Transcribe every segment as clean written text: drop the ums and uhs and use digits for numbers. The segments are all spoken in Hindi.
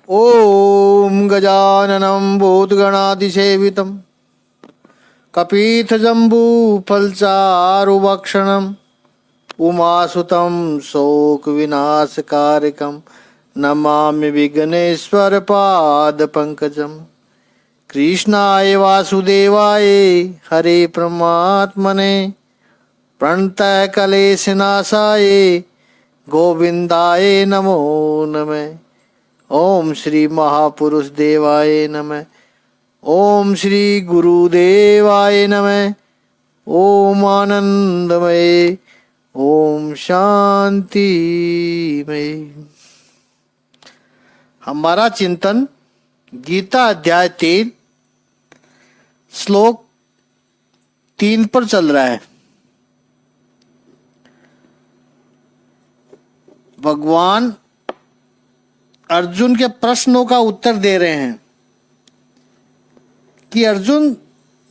ॐ गजाननं भूतगणाधिसेवितं कपीथजम्बूफलचारुभक्षणम् उमासुतं शोकविनाशकारिकं नमामि विघ्नेश्वरपादपङ्कजम्। कृष्णाय वासुदेवाय हरे परमात्मने प्रणतक्लेशनाशाय गोविन्दाय नमो नमः। ओम श्री महापुरुष देवाय नमः। ओम श्री गुरुदेवाय नमः। ओम आनंदमय। ओम शांतिमय। हमारा चिंतन गीता अध्याय 3 श्लोक 3 पर चल रहा है। भगवान अर्जुन के प्रश्नों का उत्तर दे रहे हैं कि अर्जुन,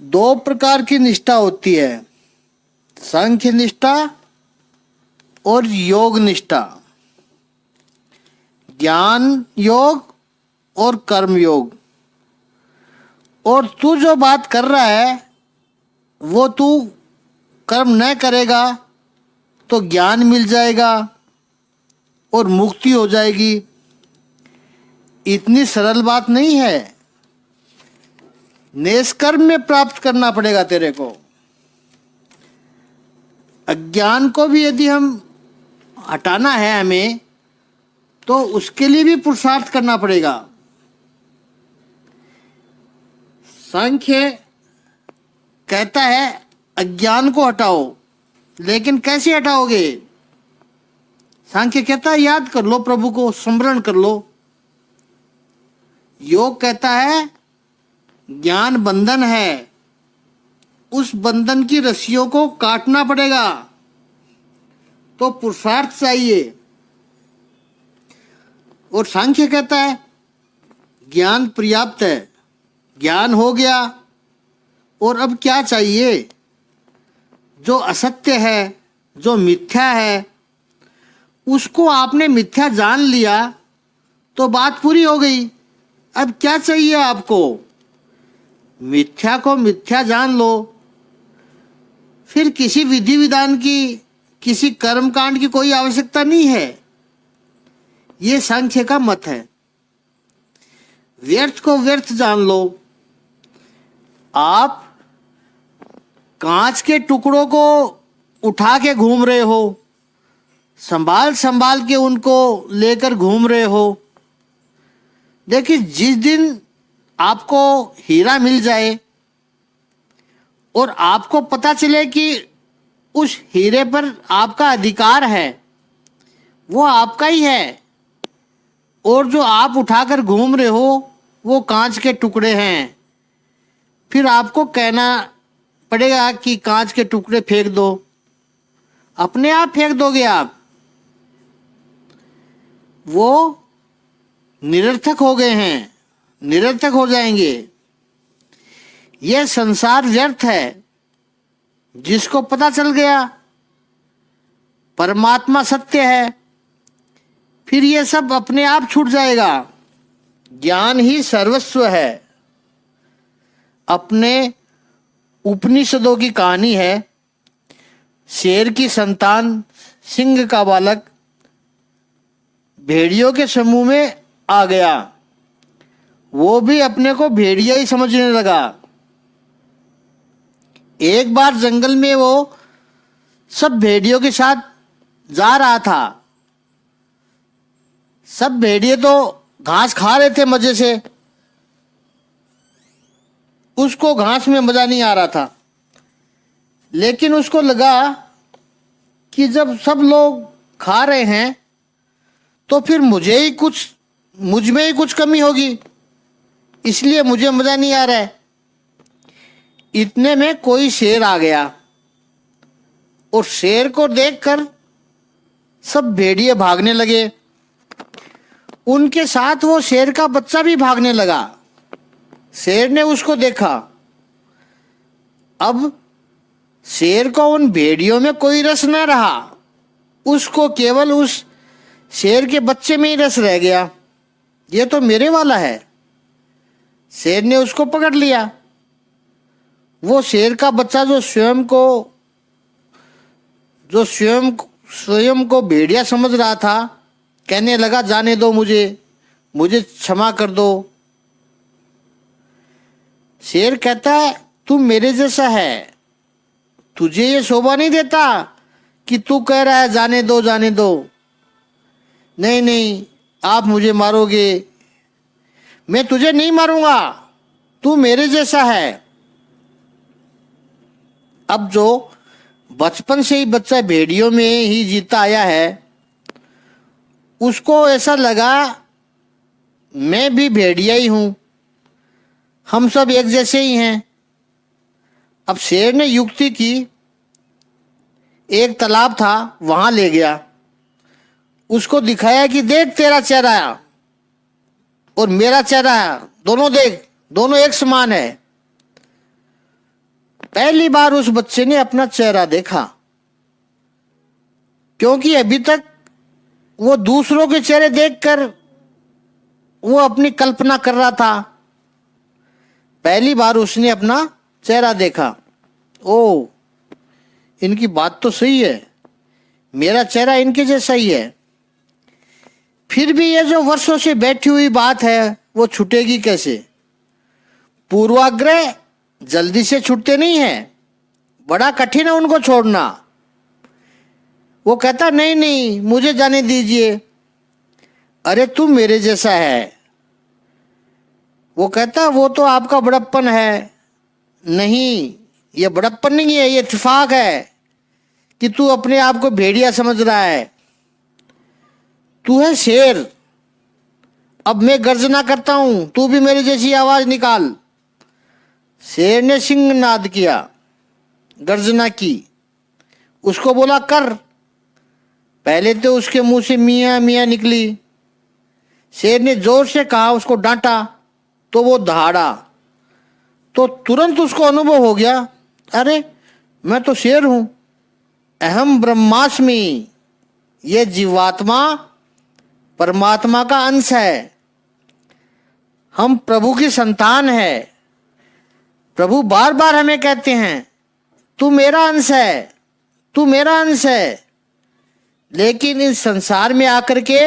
2 प्रकार की निष्ठा होती है, सांख्य निष्ठा और योग निष्ठा, ज्ञान योग और कर्म योग। और तू जो बात कर रहा है वो तू कर्म न करेगा तो ज्ञान मिल जाएगा और मुक्ति हो जाएगी। इतनी सरल बात नहीं है। निष्कर्म में प्राप्त करना पड़ेगा तेरे को। अज्ञान को भी यदि हम हटाना है हमें, तो उसके लिए भी पुरुषार्थ करना पड़ेगा। सांख्य कहता है अज्ञान को हटाओ, लेकिन कैसे हटाओगे? सांख्य कहता है याद कर लो, प्रभु को स्मरण कर लो। योग कहता है ज्ञान बंधन है, उस बंधन की रस्सियों को काटना पड़ेगा, तो पुरुषार्थ चाहिए। और सांख्य कहता है ज्ञान पर्याप्त है, ज्ञान हो गया और अब क्या चाहिए? जो असत्य है, जो मिथ्या है, उसको आपने मिथ्या जान लिया तो बात पूरी हो गई। अब क्या चाहिए आपको? मिथ्या को मिथ्या जान लो, फिर किसी विधि विधान की, किसी कर्म कांड की कोई आवश्यकता नहीं है। ये सांख्य का मत है। व्यर्थ को व्यर्थ जान लो। आप कांच के टुकड़ों को उठा के घूम रहे हो, संभाल संभाल के उनको लेकर घूम रहे हो। देखिए, जिस दिन आपको हीरा मिल जाए और आपको पता चले कि उस हीरे पर आपका अधिकार है, वो आपका ही है, और जो आप उठाकर घूम रहे हो वो कांच के टुकड़े हैं, फिर आपको कहना पड़ेगा कि कांच के टुकड़े फेंक दो। अपने आप फेंक दोगे आप। वो निरर्थक हो गए हैं, निरर्थक हो जाएंगे। यह संसार व्यर्थ है। जिसको पता चल गया परमात्मा सत्य है, फिर यह सब अपने आप छूट जाएगा। ज्ञान ही सर्वस्व है। अपने उपनिषदों की कहानी है। शेर की संतान, सिंह का बालक भेड़ियों के समूह में आ गया। वो भी अपने को भेड़िया ही समझने लगा। एक बार जंगल में वो सब भेड़ियों के साथ जा रहा था। सब भेड़िए तो घास खा रहे थे मजे से, उसको घास में मजा नहीं आ रहा था। लेकिन उसको लगा कि जब सब लोग खा रहे हैं तो फिर मुझ में ही कुछ कमी होगी, इसलिए मुझे मजा नहीं आ रहा है। इतने में कोई शेर आ गया और शेर को देखकर सब भेड़िए भागने लगे। उनके साथ वो शेर का बच्चा भी भागने लगा। शेर ने उसको देखा। अब शेर को उन भेड़ियों में कोई रस न रहा, उसको केवल उस शेर के बच्चे में ही रस रह गया। ये तो मेरे वाला है। शेर ने उसको पकड़ लिया। वो शेर का बच्चा जो स्वयं को भेड़िया समझ रहा था, कहने लगा, जाने दो मुझे, मुझे क्षमा कर दो। शेर कहता है, तू मेरे जैसा है, तुझे ये शोभा नहीं देता कि तू कह रहा है जाने दो जाने दो। नहीं नहीं, आप मुझे मारोगे, मैं तुझे नहीं मारूंगा, तू मेरे जैसा है। अब जो बचपन से ही बच्चा भेड़ियों में ही जीता आया है, उसको ऐसा लगा मैं भी भेड़िया ही हूं, हम सब एक जैसे ही हैं। अब शेर ने युक्ति की, एक तालाब था, वहां ले गया, उसको दिखाया कि देख तेरा चेहरा और मेरा चेहरा, दोनों देख, दोनों एक समान है। पहली बार उस बच्चे ने अपना चेहरा देखा, क्योंकि अभी तक वो दूसरों के चेहरे देखकर वो अपनी कल्पना कर रहा था। पहली बार उसने अपना चेहरा देखा। ओ, इनकी बात तो सही है, मेरा चेहरा इनके जैसा ही है। फिर भी ये जो वर्षों से बैठी हुई बात है वो छूटेगी कैसे? पूर्वाग्रह जल्दी से छूटते नहीं हैं, बड़ा कठिन है उनको छोड़ना। वो कहता, नहीं नहीं, मुझे जाने दीजिए, अरे तू मेरे जैसा है। वो कहता, वो तो आपका बड़प्पन है। नहीं, ये बड़प्पन नहीं है, ये इत्तेफाक है कि तू अपने आप को भेड़िया समझ रहा है। तू है शेर, अब मैं गर्जना करता हूं, तू भी मेरी जैसी आवाज निकाल। शेर ने सिंहनाद किया, गर्जना की, उसको बोला कर। पहले तो उसके मुंह से मियां मियां निकली। शेर ने जोर से कहा, उसको डांटा तो वो दहाड़ा। तो तुरंत उसको अनुभव हो गया, अरे मैं तो शेर हूं, अहम ब्रह्मास्मि, ये जीवात्मा परमात्मा का अंश है, हम प्रभु की संतान है। प्रभु बार बार हमें कहते हैं, तू मेरा अंश है, तू मेरा अंश है। लेकिन इस संसार में आकर के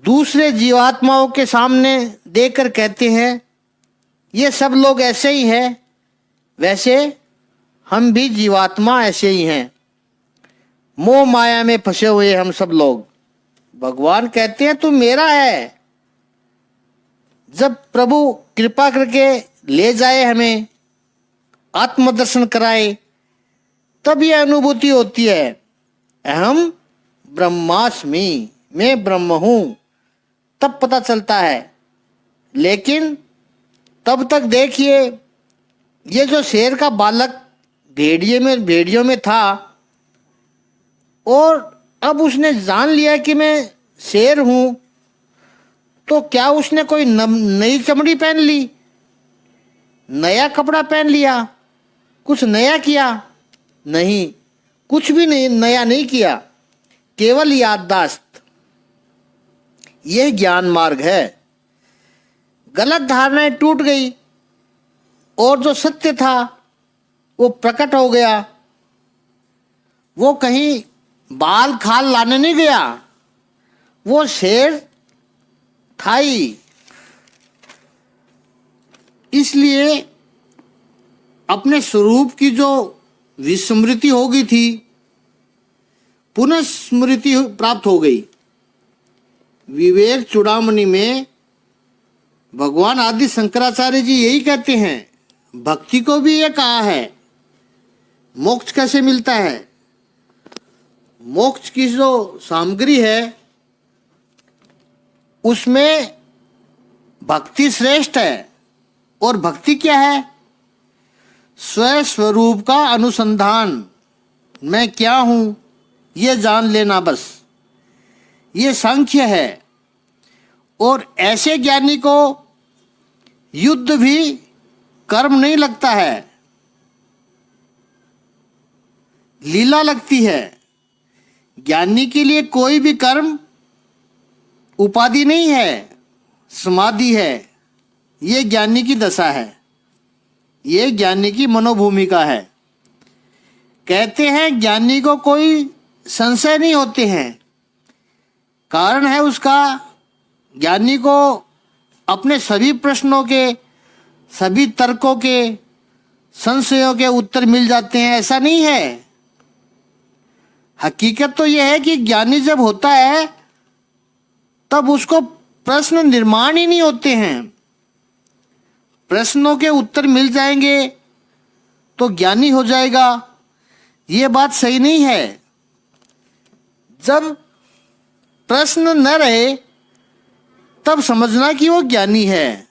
दूसरे जीवात्माओं के सामने देखकर कहते हैं, ये सब लोग ऐसे ही हैं, वैसे हम भी जीवात्मा ऐसे ही हैं, मोह माया में फंसे हुए हम सब लोग। भगवान कहते हैं, तू मेरा है। जब प्रभु कृपा करके ले जाए, हमें आत्मदर्शन कराए, तब यह अनुभूति होती है, अहम ब्रह्मास्मि, मैं ब्रह्म हूं, तब पता चलता है। लेकिन तब तक देखिए, ये जो शेर का बालक भेड़ियों में था, और अब उसने जान लिया कि मैं शेर हूं, तो क्या उसने कोई नई चमड़ी पहन ली, नया कपड़ा पहन लिया, कुछ नया किया? नहीं, कुछ भी नहीं, नया नहीं किया, केवल याददाश्त। यह ज्ञान मार्ग है। गलत धारणाएं टूट गई और जो सत्य था वो प्रकट हो गया। वो कहीं बाल खाल लाने नहीं गया, वो शेर था ही। इसलिए अपने स्वरूप की जो विस्मृति हो गई थी, पुनः स्मृति प्राप्त हो गई। विवेक चूड़ामणि में भगवान आदि शंकराचार्य जी यही कहते हैं, भक्ति को भी ये कहा है। मोक्ष कैसे मिलता है? मोक्ष की जो सामग्री है उसमें भक्ति श्रेष्ठ है। और भक्ति क्या है? स्वस्वरूप का अनुसंधान, मैं क्या हूं ये जान लेना, बस ये सांख्य है। और ऐसे ज्ञानी को युद्ध भी कर्म नहीं लगता है, लीला लगती है। ज्ञानी के लिए कोई भी कर्म उपाधि नहीं है, समाधि है। ये ज्ञानी की दशा है, ये ज्ञानी की मनोभूमिका है। कहते हैं ज्ञानी को कोई संशय नहीं होते हैं। कारण है उसका, ज्ञानी को अपने सभी प्रश्नों के, सभी तर्कों के, संशयों के उत्तर मिल जाते हैं, ऐसा नहीं है। हकीकत तो यह है कि ज्ञानी जब होता है तब उसको प्रश्न निर्माण ही नहीं होते हैं। प्रश्नों के उत्तर मिल जाएंगे तो ज्ञानी हो जाएगा, ये बात सही नहीं है। जब प्रश्न न रहे तब समझना कि वो ज्ञानी है।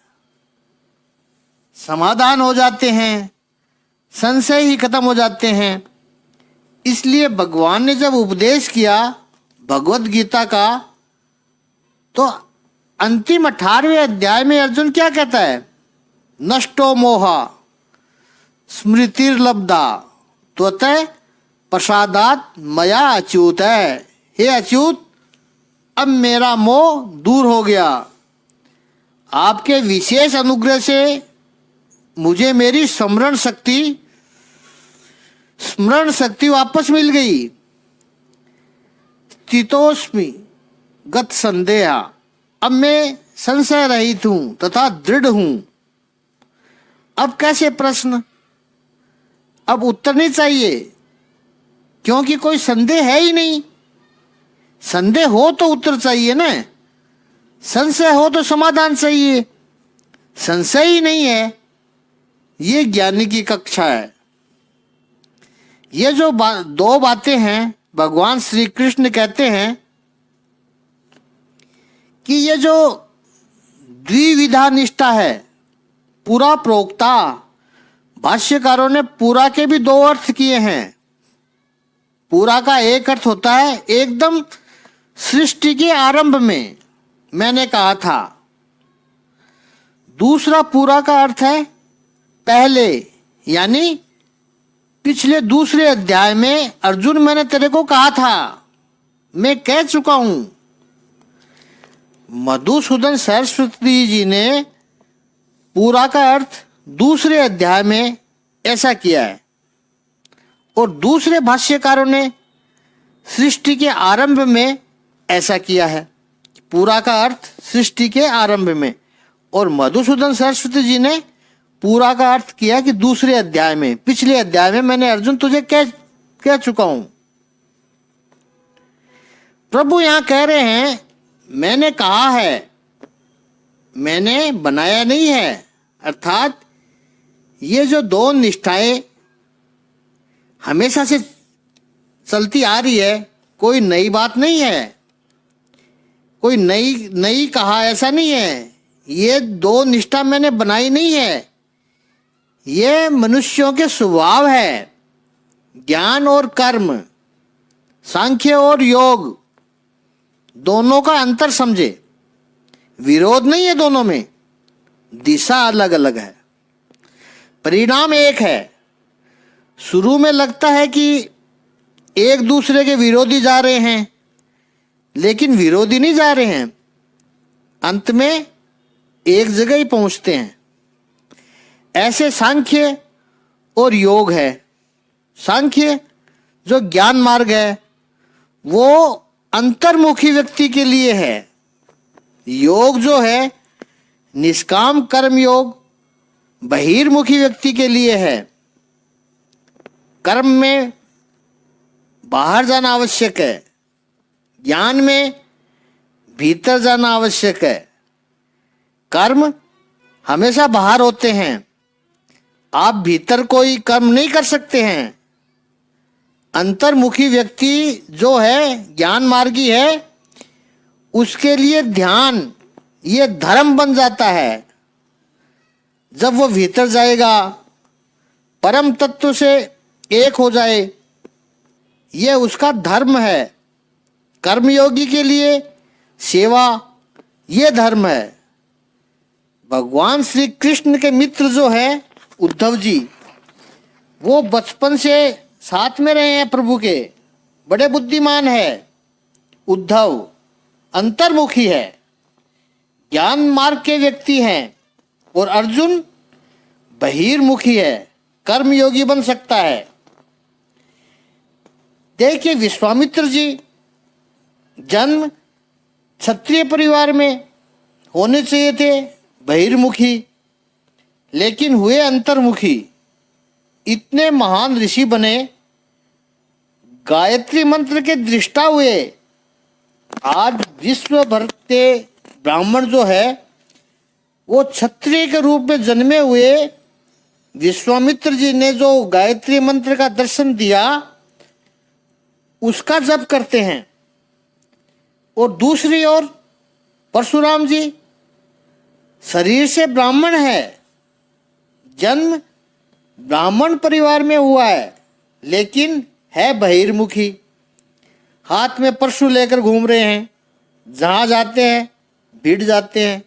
समाधान हो जाते हैं, संशय ही खत्म हो जाते हैं। इसलिए भगवान ने जब उपदेश किया भगवत गीता का, तो अंतिम 18वें अध्याय में अर्जुन क्या कहता है? नष्टो मोहा स्मृतिर्लब्धा त्वतः प्रसादात मया अच्युत है। हे अच्युत, अब मेरा मोह दूर हो गया। आपके विशेष अनुग्रह से मुझे मेरी स्मरण शक्ति वापस मिल गई। स्थितोस्मि गत संदेहा, अब मैं संशय रहित हूं तथा दृढ़ हूं। अब कैसे प्रश्न? अब उत्तर नहीं चाहिए, क्योंकि कोई संदेह है ही नहीं। संदेह हो तो उत्तर चाहिए ना, संशय हो तो समाधान चाहिए। संशय ही नहीं है, ये ज्ञानी की कक्षा है। ये जो दो बातें हैं भगवान श्री कृष्ण कहते हैं कि ये जो द्विविधा निष्ठा है, पूरा प्रोक्ता, भाष्यकारों ने पूरा के भी दो अर्थ किए हैं। पूरा का एक अर्थ होता है एकदम सृष्टि के आरंभ में, मैंने कहा था। दूसरा पूरा का अर्थ है पहले, यानी पिछले दूसरे अध्याय में अर्जुन मैंने तेरे को कहा था, मैं कह चुका हूं। मधुसूदन सरस्वती जी ने पूरा का अर्थ दूसरे अध्याय में ऐसा किया है, और दूसरे भाष्यकारों ने सृष्टि के आरंभ में ऐसा किया है। पूरा का अर्थ सृष्टि के आरंभ में, और मधुसूदन सरस्वती जी ने पूरा का अर्थ किया कि दूसरे अध्याय में, पिछले अध्याय में मैंने अर्जुन तुझे कह चुका हूं। प्रभु यहां कह रहे हैं मैंने कहा है, मैंने बनाया नहीं है। अर्थात ये जो दो निष्ठाएं हमेशा से चलती आ रही है, कोई नई बात नहीं है, कोई नई कहा ऐसा नहीं है। ये दो निष्ठा मैंने बनाई नहीं है, ये मनुष्यों के स्वभाव है। ज्ञान और कर्म, सांख्य और योग, दोनों का अंतर समझे। विरोध नहीं है दोनों में, दिशा अलग अलग है, परिणाम एक है। शुरू में लगता है कि एक दूसरे के विरोधी जा रहे हैं, लेकिन विरोधी नहीं जा रहे हैं, अंत में एक जगह ही पहुंचते हैं। ऐसे सांख्य और योग है। सांख्य जो ज्ञान मार्ग है वो अंतर्मुखी व्यक्ति के लिए है। योग जो है निष्काम कर्म योग बहिर्मुखी व्यक्ति के लिए है। कर्म में बाहर जाना आवश्यक है, ज्ञान में भीतर जाना आवश्यक है। कर्म हमेशा बाहर होते हैं, आप भीतर कोई कर्म नहीं कर सकते हैं। अंतर्मुखी व्यक्ति जो है, ज्ञान मार्गी है, उसके लिए ध्यान ये धर्म बन जाता है। जब वो भीतर जाएगा, परम तत्व से एक हो जाए, ये उसका धर्म है। कर्मयोगी के लिए सेवा ये धर्म है। भगवान श्री कृष्ण के मित्र जो है उद्धव जी, वो बचपन से साथ में रहे हैं प्रभु के, बड़े बुद्धिमान है उद्धव। अंतर्मुखी है, ज्ञान मार्ग के व्यक्ति हैं, और अर्जुन बहिर्मुखी है, कर्मयोगी बन सकता है। देखिए, विश्वामित्र जी जन्म क्षत्रिय परिवार में होने चाहिए थे, बहिर्मुखी, लेकिन हुए अंतर्मुखी। इतने महान ऋषि बने, गायत्री मंत्र के दृष्टा हुए। आज विश्व भर के ब्राह्मण जो है वो क्षत्रिय के रूप में जन्मे हुए विश्वामित्र जी ने जो गायत्री मंत्र का दर्शन दिया उसका जप करते हैं। और दूसरी ओर परशुराम जी शरीर से ब्राह्मण है, जन्म ब्राह्मण परिवार में हुआ है, लेकिन है बहिर्मुखी। हाथ में परशु लेकर घूम रहे हैं, जहां जाते हैं भिड़ जाते हैं।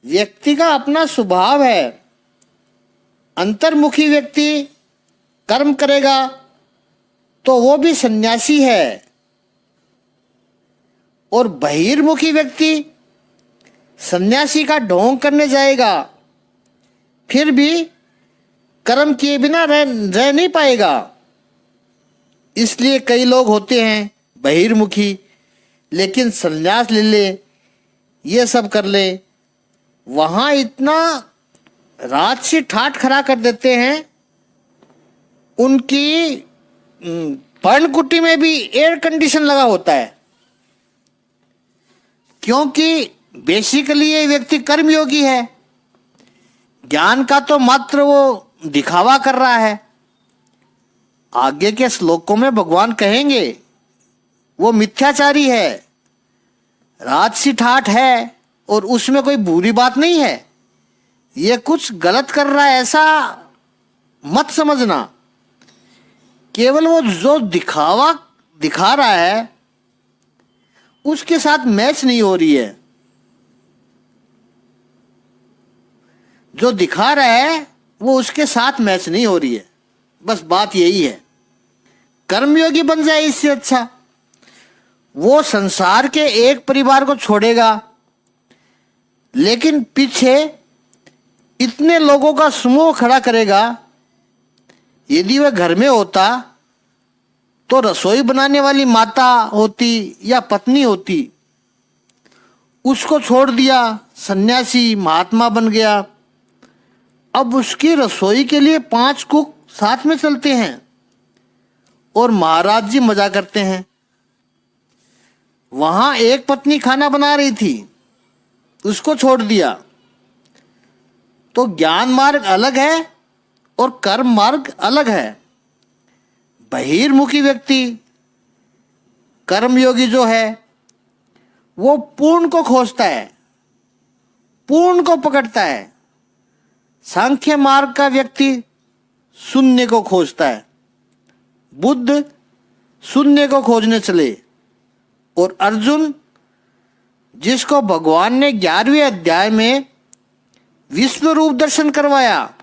व्यक्ति का अपना स्वभाव है। अंतर्मुखी व्यक्ति कर्म करेगा तो वो भी सन्यासी है, और बहिर्मुखी व्यक्ति सन्यासी का ढोंग करने जाएगा, फिर भी कर्म किए बिना रह नहीं पाएगा। इसलिए कई लोग होते हैं बहिर्मुखी, लेकिन संन्यास ले ले, ये सब कर ले, वहां इतना राजसी ठाठ खड़ा कर देते हैं। उनकी पर्णकुटी में भी एयर कंडीशन लगा होता है, क्योंकि बेसिकली ये व्यक्ति कर्मयोगी है। ज्ञान का तो मात्र वो दिखावा कर रहा है। आगे के श्लोकों में भगवान कहेंगे वो मिथ्याचारी है, राजसी ठाठ है, और उसमें कोई बुरी बात नहीं है। ये कुछ गलत कर रहा है ऐसा मत समझना। केवल वो जो दिखावा दिखा रहा है उसके साथ मैच नहीं हो रही है। जो दिखा रहा है वो उसके साथ मैच नहीं हो रही है, बस बात यही है। कर्मयोगी बन जाए इससे अच्छा। वो संसार के एक परिवार को छोड़ेगा, लेकिन पीछे इतने लोगों का समूह खड़ा करेगा। यदि वह घर में होता तो रसोई बनाने वाली माता होती या पत्नी होती, उसको छोड़ दिया, सन्यासी महात्मा बन गया। अब उसकी रसोई के लिए 5 कुक साथ में चलते हैं और महाराज जी मजा करते हैं। वहां एक पत्नी खाना बना रही थी, उसको छोड़ दिया। तो ज्ञान मार्ग अलग है और कर्म मार्ग अलग है। बहिर्मुखी व्यक्ति, कर्मयोगी जो है, वो पूर्ण को खोजता है, पूर्ण को पकड़ता है। सांख्य मार्ग का व्यक्ति शून्य को खोजता है। बुद्ध शून्य को खोजने चले, और अर्जुन जिसको भगवान ने 11वें अध्याय में विश्व रूप दर्शन करवाया,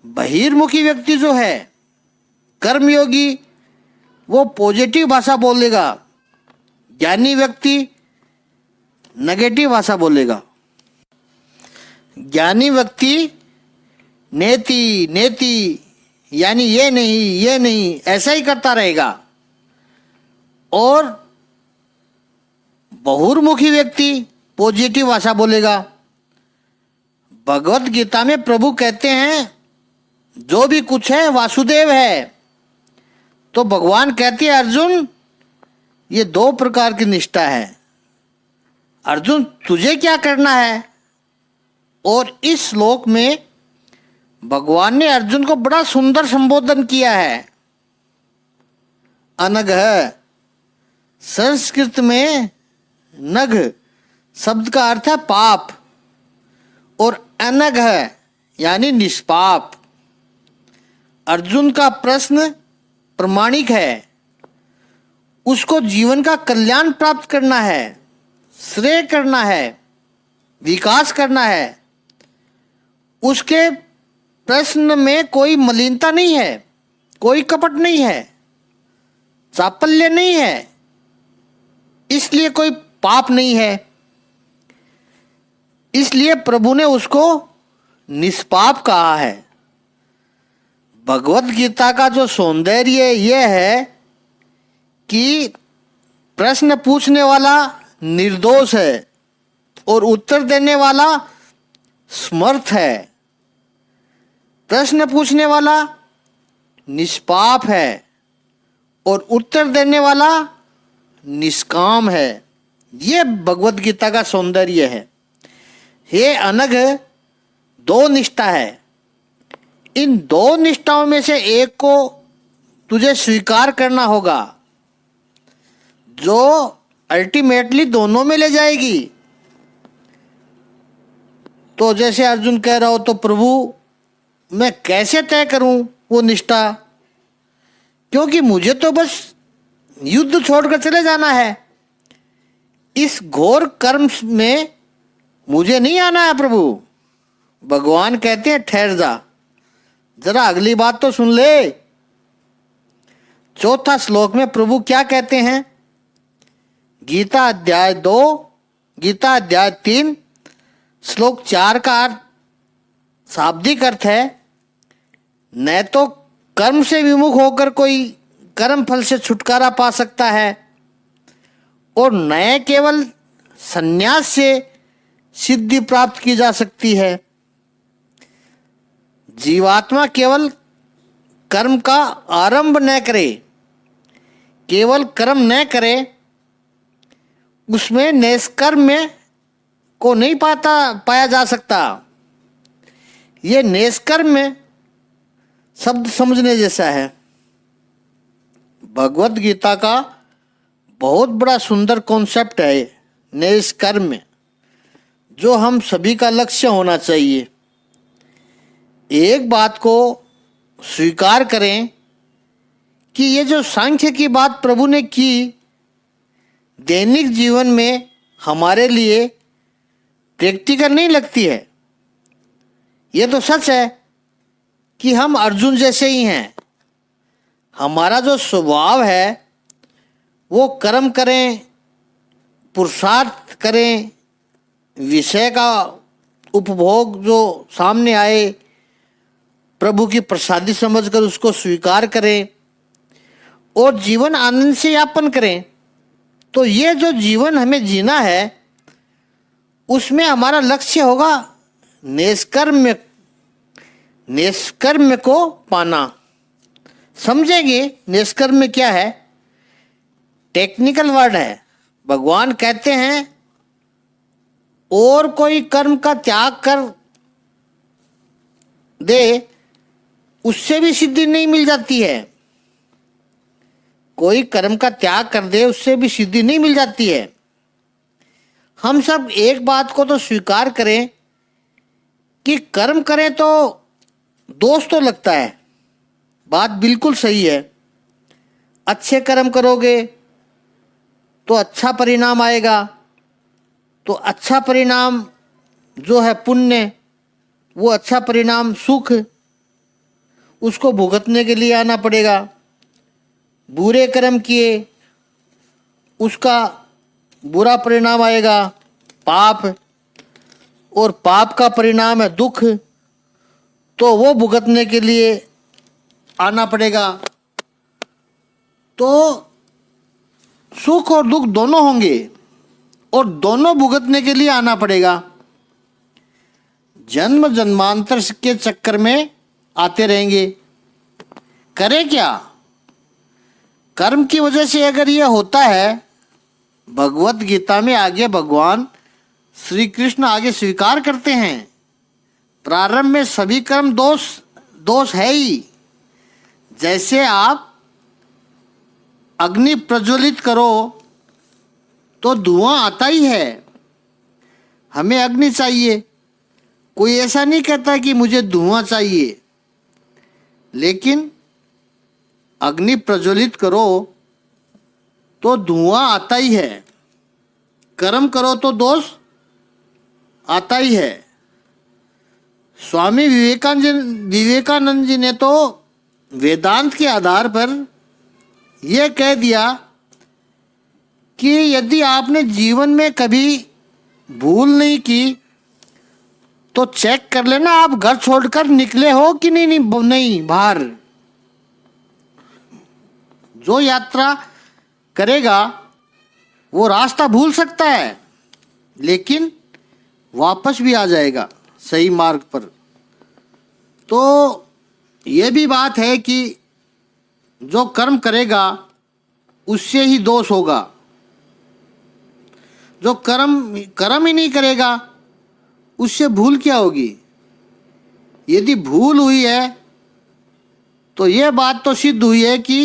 बहिर्मुखी व्यक्ति जो है, कर्मयोगी, वो पॉजिटिव भाषा बोलेगा, ज्ञानी व्यक्ति नेगेटिव भाषा बोलेगा। ज्ञानी व्यक्ति नेति नेति यानी ये नहीं ऐसा ही करता रहेगा, और बहुर्मुखी व्यक्ति पॉजिटिव भाषा बोलेगा। भगवत गीता में प्रभु कहते हैं जो भी कुछ है वासुदेव है। तो भगवान कहते हैं अर्जुन, ये 2 प्रकार की निष्ठा है। अर्जुन तुझे क्या करना है? और इस श्लोक में भगवान ने अर्जुन को बड़ा सुंदर संबोधन किया है। अनघ, संस्कृत में नघ शब्द का अर्थ है पाप, और अनघ यानी निष्पाप। अर्जुन का प्रश्न प्रमाणिक है। उसको जीवन का कल्याण प्राप्त करना है, श्रेय करना है, विकास करना है। उसके प्रश्न में कोई मलिनता नहीं है, कोई कपट नहीं है, चापल्य नहीं है। इसलिए कोई पाप नहीं है। इसलिए प्रभु ने उसको निष्पाप कहा है। भगवत गीता का जो सौंदर्य यह है कि प्रश्न पूछने वाला निर्दोष है और उत्तर देने वाला समर्थ है। प्रश्न पूछने वाला निष्पाप है और उत्तर देने वाला निष्काम है। यह भगवत गीता का सौंदर्य है। ये अनग दो निष्ठा है। इन दो निष्ठाओं में से एक को तुझे स्वीकार करना होगा, जो अल्टीमेटली दोनों में ले जाएगी। तो जैसे अर्जुन कह रहा हो, तो प्रभु मैं कैसे तय करूं वो निष्ठा, क्योंकि मुझे तो बस युद्ध छोड़कर चले जाना है। इस घोर कर्म में मुझे नहीं आना है प्रभु। भगवान कहते हैं ठहर जा, जरा अगली बात तो सुन ले। चौथा श्लोक में प्रभु क्या कहते हैं? गीता अध्याय 2, गीता अध्याय 3, श्लोक 4 का शाब्दिक अर्थ है, न तो कर्म से विमुख होकर कोई कर्म फल से छुटकारा पा सकता है और न केवल संन्यास से सिद्धि प्राप्त की जा सकती है। जीवात्मा केवल कर्म का आरंभ न करे, केवल कर्म न करे, उसमें निष्कर्म में को नहीं पाया जा सकता। ये निष्कर्म में शब्द समझने जैसा है। भगवत गीता का बहुत बड़ा सुंदर कॉन्सेप्ट है निष्कर्म में, जो हम सभी का लक्ष्य होना चाहिए। एक बात को स्वीकार करें कि ये जो सांख्य की बात प्रभु ने की, दैनिक जीवन में हमारे लिए प्रैक्टिकल नहीं लगती है। ये तो सच है कि हम अर्जुन जैसे ही हैं। हमारा जो स्वभाव है वो कर्म करें, पुरुषार्थ करें, विषय का उपभोग जो सामने आए प्रभु की प्रसादी समझकर उसको स्वीकार करें और जीवन आनंद से यापन करें। तो ये जो जीवन हमें जीना है उसमें हमारा लक्ष्य होगा निष्कर्म को पाना। समझेंगे निष्कर्म क्या है? टेक्निकल वर्ड है। भगवान कहते हैं और कोई कर्म का त्याग कर दे, उससे भी सिद्धि नहीं मिल जाती है। कोई कर्म का त्याग कर दे, उससे भी सिद्धि नहीं मिल जाती है। हम सब एक बात को तो स्वीकार करें कि कर्म करें तो दोष तो लगता है। बात बिल्कुल सही है। अच्छे कर्म करोगे तो अच्छा परिणाम आएगा। तो अच्छा परिणाम जो है पुण्य, वो अच्छा परिणाम सुख, उसको भुगतने के लिए आना पड़ेगा। बुरे कर्म किए उसका बुरा परिणाम आएगा, पाप, और पाप का परिणाम है दुख, तो वो भुगतने के लिए आना पड़ेगा। तो सुख और दुख दोनों होंगे और दोनों भुगतने के लिए आना पड़ेगा। जन्म जन्मांतर के चक्कर में आते रहेंगे। करें क्या? कर्म की वजह से अगर ये होता है, भगवत गीता में आगे भगवान श्री कृष्ण आगे स्वीकार करते हैं, प्रारंभ में सभी कर्म दोष है ही। जैसे आप अग्नि प्रज्वलित करो तो धुआं आता ही है। हमें अग्नि चाहिए, कोई ऐसा नहीं कहता कि मुझे धुआं चाहिए, लेकिन अग्नि प्रज्वलित करो तो धुआं आता ही है। कर्म करो तो दोष आता ही है। स्वामी विवेकानंद जी ने तो वेदांत के आधार पर यह कह दिया कि यदि आपने जीवन में कभी भूल नहीं की तो चेक कर लेना आप घर छोड़कर निकले हो कि नहीं बाहर। जो यात्रा करेगा वो रास्ता भूल सकता है, लेकिन वापस भी आ जाएगा सही मार्ग पर। तो ये भी बात है कि जो कर्म करेगा उससे ही दोष होगा। जो कर्म ही नहीं करेगा उससे भूल क्या होगी। यदि भूल हुई है तो यह बात तो सिद्ध हुई है कि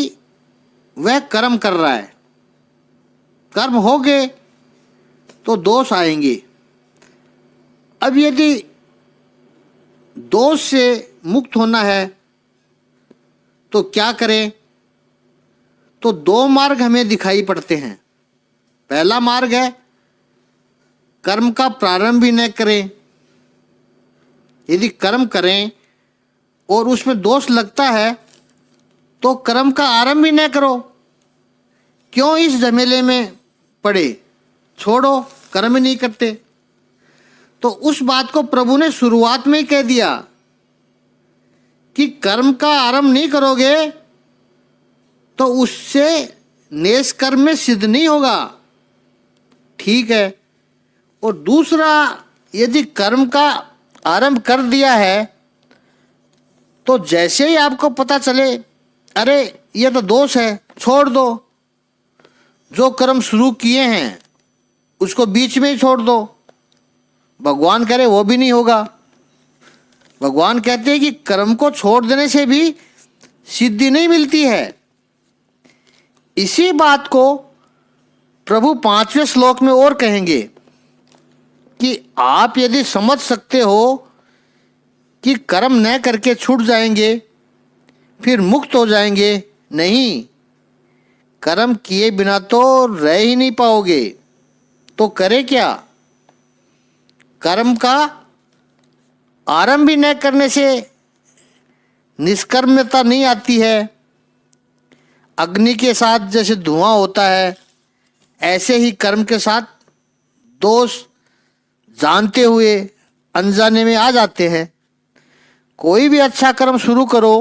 वह कर्म कर रहा है। कर्म हो गए तो दोष आएंगे। अब यदि दोष से मुक्त होना है तो क्या करें। तो दो मार्ग हमें दिखाई पड़ते हैं। पहला मार्ग है कर्म का प्रारंभ भी न करें। यदि कर्म करें और उसमें दोष लगता है तो कर्म का आरंभ भी न करो। क्यों इस झमेले में पड़े, छोड़ो, कर्म ही नहीं करते। तो उस बात को प्रभु ने शुरुआत में ही कह दिया कि कर्म का आरंभ नहीं करोगे तो उससे नेस कर्म में सिद्ध नहीं होगा। ठीक है। और दूसरा, यदि कर्म का आरंभ कर दिया है तो जैसे ही आपको पता चले अरे ये तो दोष है, छोड़ दो। जो कर्म शुरू किए हैं उसको बीच में ही छोड़ दो। भगवान कह रहे वो भी नहीं होगा। भगवान कहते हैं कि कर्म को छोड़ देने से भी सिद्धि नहीं मिलती है। इसी बात को प्रभु 5वें श्लोक में और कहेंगे कि आप यदि समझ सकते हो कि कर्म न करके छूट जाएंगे फिर मुक्त हो जाएंगे, नहीं, कर्म किए बिना तो रह ही नहीं पाओगे। तो करे क्या। कर्म का आरंभ भी न करने से निष्कर्मता नहीं आती है। अग्नि के साथ जैसे धुआं होता है ऐसे ही कर्म के साथ दोष जानते हुए अनजाने में आ जाते हैं। कोई भी अच्छा कर्म शुरू करो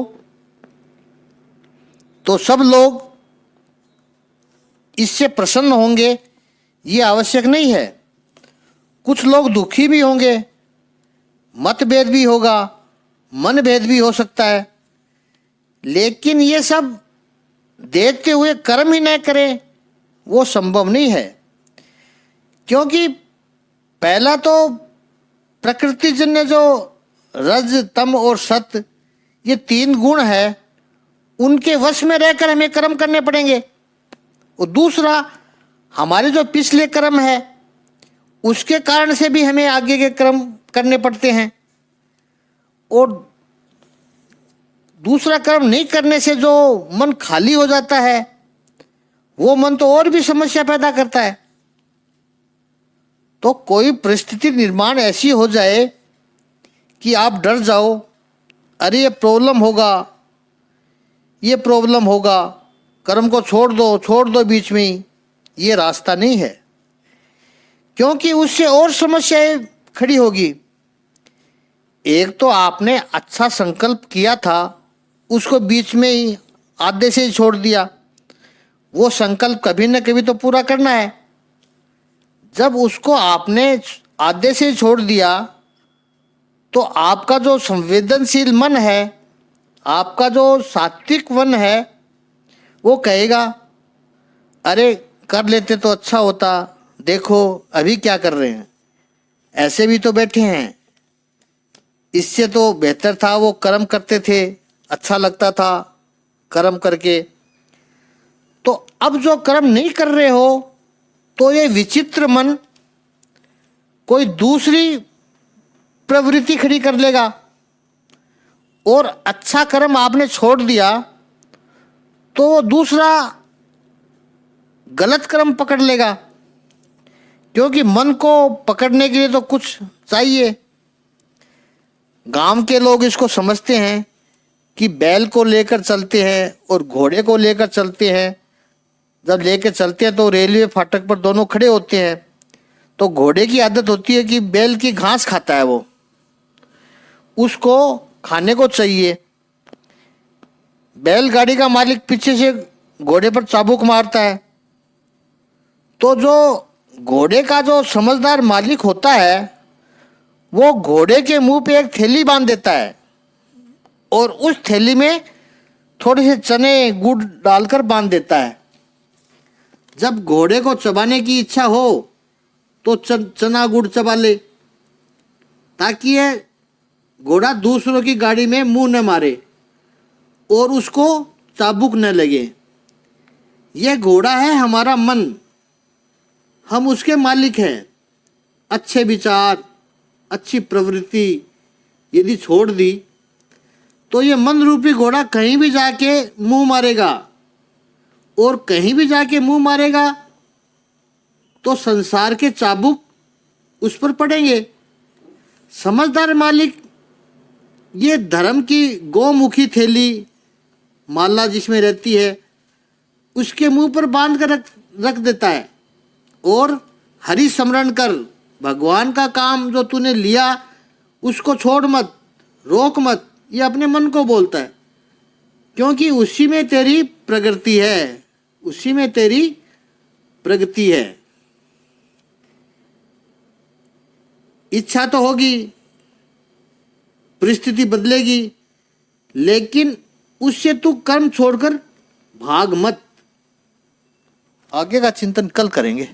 तो सब लोग इससे प्रसन्न होंगे ये आवश्यक नहीं है। कुछ लोग दुखी भी होंगे, मतभेद भी होगा, मनभेद भी हो सकता है। लेकिन ये सब देखते हुए कर्म ही न करें वो संभव नहीं है। क्योंकि पहला तो प्रकृतिजन्य जो रज, तम और सत ये 3 गुण है उनके वश में रहकर हमें कर्म करने पड़ेंगे। और दूसरा, हमारे जो पिछले कर्म है उसके कारण से भी हमें आगे के कर्म करने पड़ते हैं। और दूसरा कर्म नहीं करने से जो मन खाली हो जाता है वो मन तो और भी समस्या पैदा करता है। तो कोई परिस्थिति निर्माण ऐसी हो जाए कि आप डर जाओ, अरे ये प्रॉब्लम होगा, ये प्रॉब्लम होगा, कर्म को छोड़ दो बीच में ही, ये रास्ता नहीं है। क्योंकि उससे और समस्याएं खड़ी होगी। एक तो आपने अच्छा संकल्प किया था उसको बीच में ही आधे से ही छोड़ दिया। वो संकल्प कभी न कभी तो पूरा करना है। जब उसको आपने आधे से ही छोड़ दिया तो आपका जो संवेदनशील मन है, आपका जो सात्विक मन है, वो कहेगा अरे कर लेते तो अच्छा होता, देखो अभी क्या कर रहे हैं, ऐसे भी तो बैठे हैं, इससे तो बेहतर था वो कर्म करते थे, अच्छा लगता था कर्म करके। तो अब जो कर्म नहीं कर रहे हो तो ये विचित्र मन कोई दूसरी प्रवृत्ति खड़ी कर लेगा और अच्छा कर्म आपने छोड़ दिया तो वो दूसरा गलत कर्म पकड़ लेगा। क्योंकि मन को पकड़ने के लिए तो कुछ चाहिए। गांव के लोग इसको समझते हैं कि बैल को लेकर चलते हैं और घोड़े को लेकर चलते हैं जब लेके चलते हैं तो रेलवे फाटक पर दोनों खड़े होते हैं, तो घोड़े की आदत होती है कि बैल की घास खाता है, वो उसको खाने को चाहिए। बैलगाड़ी का मालिक पीछे से घोड़े पर चाबुक मारता है, तो जो घोड़े का जो समझदार मालिक होता है वो घोड़े के मुंह पे एक थैली बांध देता है और उस थैली में थोड़े से चने गुड़ डालकर बांध देता है। जब घोड़े को चबाने की इच्छा हो तो चना गुड़ चबा ले, ताकि ये घोड़ा दूसरों की गाड़ी में मुंह न मारे और उसको चाबुक न लगे। यह घोड़ा है हमारा मन, हम उसके मालिक हैं। अच्छे विचार, अच्छी प्रवृत्ति यदि छोड़ दी तो ये मन रूपी घोड़ा कहीं भी जाके मुंह मारेगा, और कहीं भी जाके मुंह मारेगा तो संसार के चाबुक उस पर पड़ेंगे। समझदार मालिक ये धर्म की गोमुखी थैली माला जिसमें रहती है उसके मुंह पर बांध कर रख देता है, और हरि स्मरण कर, भगवान का काम जो तूने लिया उसको छोड़ मत, रोक मत, ये अपने मन को बोलता है, क्योंकि उसी में तेरी प्रगति है, उसी में तेरी प्रगति है। इच्छा तो होगी, परिस्थिति बदलेगी, लेकिन उससे तू कर्म छोड़कर भाग मत। आगे का चिंतन कल करेंगे।